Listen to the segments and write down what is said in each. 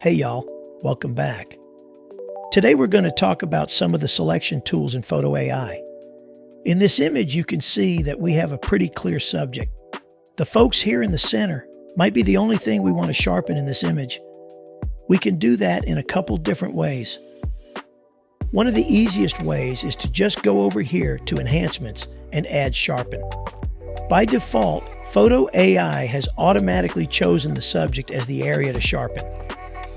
Hey y'all, welcome back. Today we're going to talk about some of the selection tools in Photo AI. In this image you can see that we have a pretty clear subject. The folks here in the center might be the only thing we want to sharpen in this image. We can do that in a couple different ways. One of the easiest ways is to just go over here to Enhancements and add Sharpen. By default, Photo AI has automatically chosen the subject as the area to sharpen.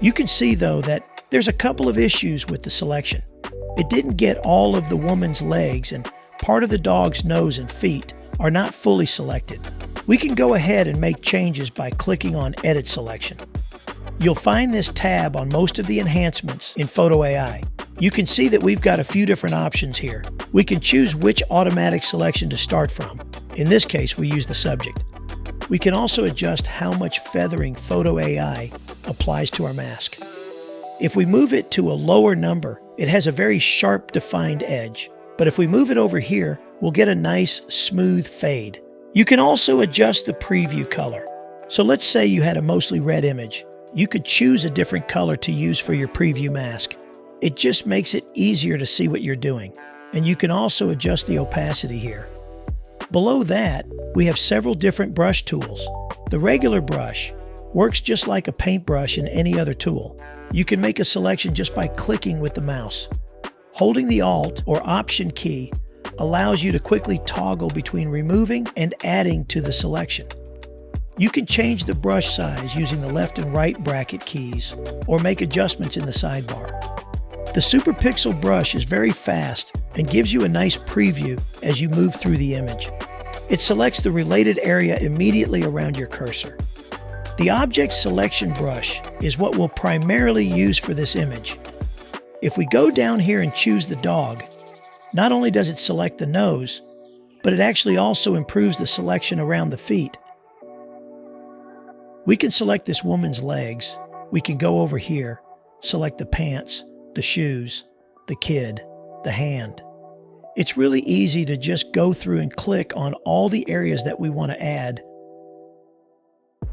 You can see though that there's a couple of issues with the selection. It didn't get all of the woman's legs, and part of the dog's nose and feet are not fully selected. We can go ahead and make changes by clicking on Edit Selection. You'll find this tab on most of the enhancements in Photo AI. You can see that we've got a few different options here. We can choose which automatic selection to start from. In this case, we use the subject. We can also adjust how much feathering Photo AI applies to our mask. If we move it to a lower number, it has a very sharp defined edge. But if we move it over here, we'll get a nice smooth fade. You can also adjust the preview color. So let's say you had a mostly red image. You could choose a different color to use for your preview mask. It just makes it easier to see what you're doing. And you can also adjust the opacity here. Below that, we have several different brush tools. The regular brush works just like a paintbrush in any other tool. You can make a selection just by clicking with the mouse. Holding the Alt or Option key allows you to quickly toggle between removing and adding to the selection. You can change the brush size using the left and right bracket keys or make adjustments in the sidebar. The Superpixel brush is very fast and gives you a nice preview as you move through the image. It selects the related area immediately around your cursor. The Object Selection brush is what we'll primarily use for this image. If we go down here and choose the dog, not only does it select the nose, but it actually also improves the selection around the feet. We can select this woman's legs. We can go over here, select the pants, the shoes, the kid, the hand. It's really easy to just go through and click on all the areas that we want to add.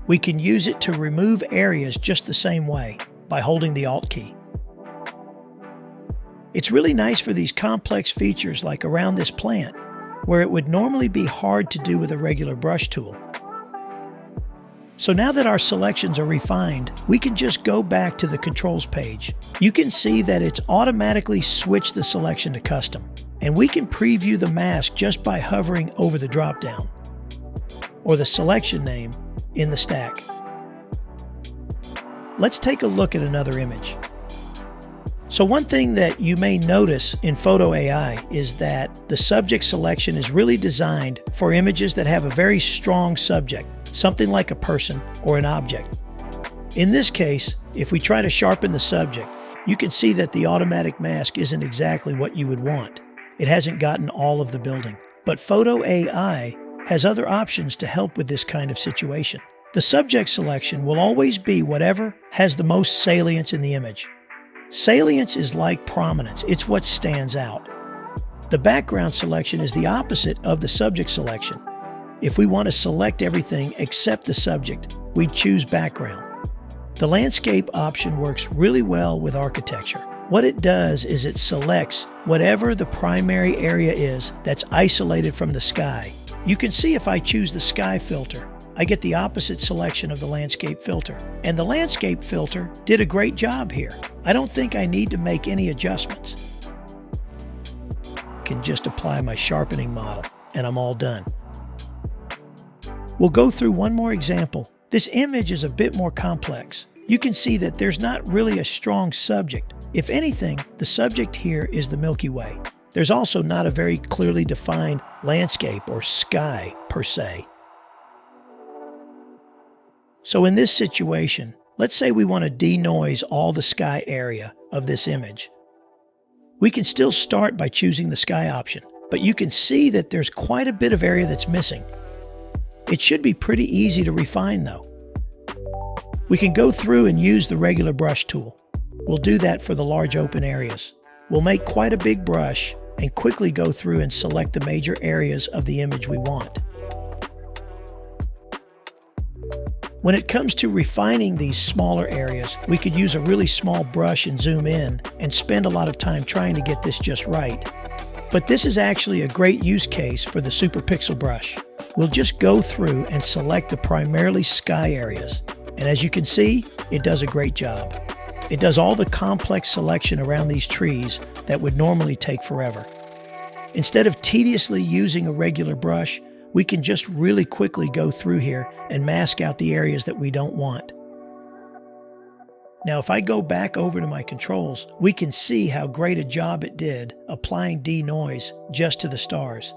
We can use it to remove areas just the same way by holding the Alt key. It's really nice for these complex features like around this plant, where it would normally be hard to do with a regular brush tool. So now that our selections are refined, we can just go back to the controls page. You can see that it's automatically switched the selection to custom, and we can preview the mask just by hovering over the dropdown or the selection name in the stack. Let's take a look at another image. So one thing that you may notice in Photo AI is that the subject selection is really designed for images that have a very strong subject, something like a person or an object. In this case, if we try to sharpen the subject, you can see that the automatic mask isn't exactly what you would want. It hasn't gotten all of the building. But Photo AI has other options to help with this kind of situation. The subject selection will always be whatever has the most salience in the image. Salience is like prominence. It's what stands out. The background selection is the opposite of the subject selection. If we want to select everything except the subject, we choose background. The landscape option works really well with architecture. What it does is it selects whatever the primary area is that's isolated from the sky. You can see if I choose the sky filter, I get the opposite selection of the landscape filter. And the landscape filter did a great job here. I don't think I need to make any adjustments. I can just apply my sharpening model and I'm all done. We'll go through one more example. This image is a bit more complex. You can see that there's not really a strong subject. If anything, the subject here is the Milky Way. There's also not a very clearly defined landscape or sky per se. So in this situation, let's say we want to denoise all the sky area of this image. We can still start by choosing the sky option, but you can see that there's quite a bit of area that's missing. It should be pretty easy to refine though. We can go through and use the regular brush tool. We'll do that for the large open areas. We'll make quite a big brush and quickly go through and select the major areas of the image we want. When it comes to refining these smaller areas, we could use a really small brush and zoom in and spend a lot of time trying to get this just right. But this is actually a great use case for the Superpixel brush. We'll just go through and select the primarily sky areas. And as you can see, it does a great job. It does all the complex selection around these trees that would normally take forever. Instead of tediously using a regular brush, we can just really quickly go through here and mask out the areas that we don't want. Now, if I go back over to my controls, we can see how great a job it did applying denoise just to the stars.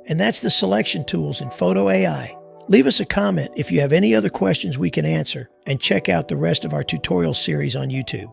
And that's the selection tools in Photo AI. Leave us a comment if you have any other questions we can answer, and check out the rest of our tutorial series on YouTube.